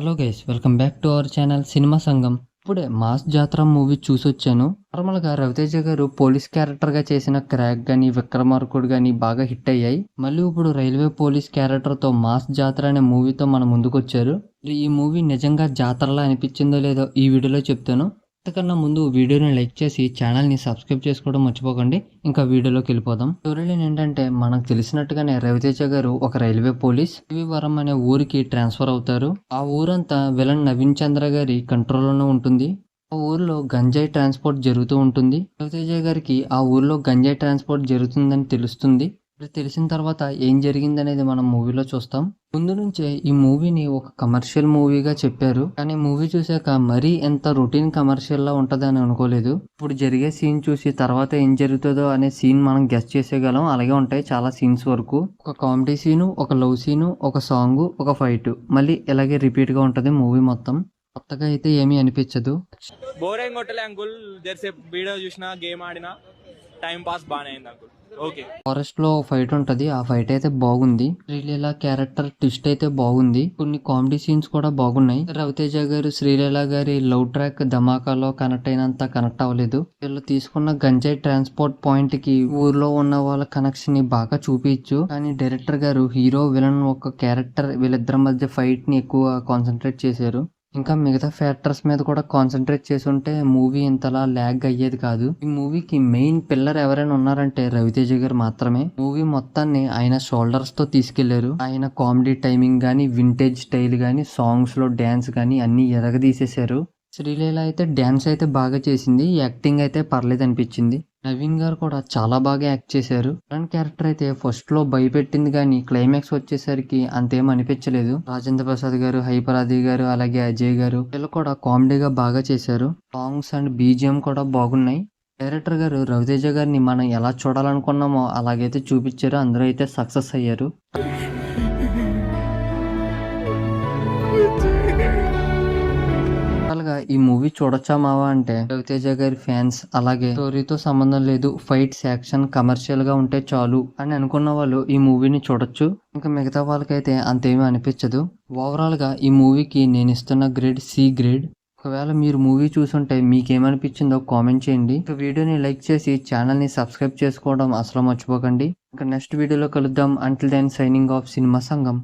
Hello guys, welcome back to our channel cinema సంఘం. ఇప్పుడే mass జాతర మూవీ చూసొచ్చాను. నార్మల్గా రవితేజ గారు పోలీస్ క్యారెక్టర్ గా చేసిన క్రాక్ గాని, విక్రమార్కుడు గాని బాగా హిట్ అయ్యాయి. మళ్ళీ ఇప్పుడు రైల్వే పోలీస్ క్యారెక్టర్ తో మాస్ జాతర అనే మూవీతో మన ముందుకొచ్చారు. ఈ మూవీ నిజంగా జాతరలా అనిపించిందో లేదో ఈ వీడియోలో చెప్తాను. అంతకన్నా ముందు వీడియోని లైక్ చేసి ఛానల్ని సబ్స్క్రైబ్ చేసుకోవడం మర్చిపోకండి. ఇంకా వీడియోలోకి వెళ్ళిపోదాం. స్టోరీ లైన్ ఏంటంటే, మనకు తెలిసినట్టుగానే రవితేజ గారు ఒక రైల్వే పోలీస్ వరం అనే ఊరికి ట్రాన్స్ఫర్ అవుతారు. ఆ ఊరంతా విలన్ నవీన్ చంద్ర గారి కంట్రోల్లోనే ఉంటుంది. ఆ ఊర్లో గంజాయి ట్రాన్స్పోర్ట్ జరుగుతూ ఉంటుంది. రవితేజ గారికి ఆ ఊర్లో గంజాయి ట్రాన్స్పోర్ట్ జరుగుతుందని తెలుస్తుంది. తెలిసిన తర్వాత ఏం జరిగిందనేది మనం మూవీలో చూస్తాం. ముందు నుంచే ఈ మూవీని ఒక కమర్షియల్ మూవీగా చెప్పారు, కానీ మూవీ చూసాక మరీ ఎంత రొటీన్ కమర్షియల్ లా ఉంటదని అనుకోలేదు. ఇప్పుడు జరిగే సీన్ చూసి తర్వాత ఏం జరుగుతుందో అనే సీన్ మనం గెస్ట్ చేసేయగలం. అలాగే ఉంటాయి చాలా సీన్స్ వరకు. ఒక కామెడీ సీను, ఒక లవ్ సీను, ఒక సాంగ్, ఒక ఫైట్, మళ్ళీ ఇలాగే రిపీట్ గా ఉంటది మూవీ మొత్తం. కొత్తగా అయితే ఏమీ అనిపించదు. బోరింగ్ కొట్టలే అంకుల్, జెర్సేపు వీడియో చూసినా గేమ్ ఆడినా టైం పాస్ బానే అయింది అంకుల్. ఓకే. ఫారెస్ట్ లో ఫైట్ ఉంటది, ఆ ఫైట్ అయితే బాగుంది. శ్రీలీల క్యారెక్టర్ ట్విస్ట్ అయితే బాగుంది. కొన్ని కామెడీ సీన్స్ కూడా బాగున్నాయి. రవితేజ గారు శ్రీలీల గారి లవ్ ట్రాక్ ధమాకాలో కనెక్ట్ అయినంత కనెక్ట్ అవ్వలేదు. వీళ్ళు తీసుకున్న గంజాయి ట్రాన్స్పోర్ట్ పాయింట్ కి ఊర్లో ఉన్న వాళ్ళ కనెక్షన్ ని బాగా చూపించు, కానీ డైరెక్టర్ గారు హీరో విలన్ ఒక క్యారెక్టర్ వీళ్ళిద్దరి మధ్య ఫైట్ ని ఎక్కువ కాన్సన్ట్రేట్ చేశారు. ఇంకా మిగతా ఫ్యాక్టర్స్ మీద కూడా కాన్సన్ట్రేట్ చేసి ఉంటే మూవీ ఇంతలా ల్యాగ్ అయ్యేది కాదు. ఈ మూవీకి మెయిన్ పిల్లర్ ఎవరైనా ఉన్నారంటే రవితేజ గారు మాత్రమే. మూవీ మొత్తాన్ని ఆయన షోల్డర్స్ తో తీసుకెళ్లారు. ఆయన కామెడీ టైమింగ్ గానీ, వింటేజ్ స్టైల్ గానీ, సాంగ్స్ లో డ్యాన్స్ గానీ అన్ని ఎరగదీసేశారు. శ్రీలీల అయితే డ్యాన్స్ అయితే బాగా చేసింది, యాక్టింగ్ అయితే పర్లేదు అనిపించింది. నవీన్ గారు కూడా చాలా బాగా యాక్ట్ చేశారు. విలన్ క్యారెక్టర్ అయితే ఫస్ట్ లో భయపెట్టింది, కానీ క్లైమాక్స్ వచ్చేసరికి అంతేం అనిపించలేదు. రాజేంద్ర ప్రసాద్ గారు, హైపరాది గారు, అలాగే అజయ్ గారు వీళ్ళు కూడా కామెడీగా బాగా చేశారు. సాంగ్స్ అండ్ బీజిఎం కూడా బాగున్నాయి. డైరెక్టర్ గారు రవితేజ గారిని మనం ఎలా చూడాలనుకున్నామో అలాగైతే చూపించారు. అందరూ అయితే సక్సెస్ అయ్యారు. ఈ మూవీ చూడొచ్చా మావా అంటే, రవితేజ గారి ఫ్యాన్స్, అలాగే స్టోరీతో సంబంధం లేదు, ఫైట్స్, యాక్షన్ కమర్షియల్ గా ఉంటే చాలు అని అనుకున్న వాళ్ళు ఈ మూవీని చూడొచ్చు. ఇంకా మిగతా వాళ్ళకైతే అంతేమీ అనిపించదు. ఓవరాల్ గా ఈ మూవీకి నేను ఇస్తున్న గ్రేడ్ సి గ్రేడ్. ఒకవేళ మీరు మూవీ చూసుంటే మీకేమనిపించిందో కామెంట్ చేయండి. ఇంకా వీడియోని లైక్ చేసి ఛానల్ ని సబ్స్క్రైబ్ చేసుకోవడం అసలు మర్చిపోకండి. ఇంకా నెక్స్ట్ వీడియోలో కలుద్దాం. Until then signing off cinema సంఘం.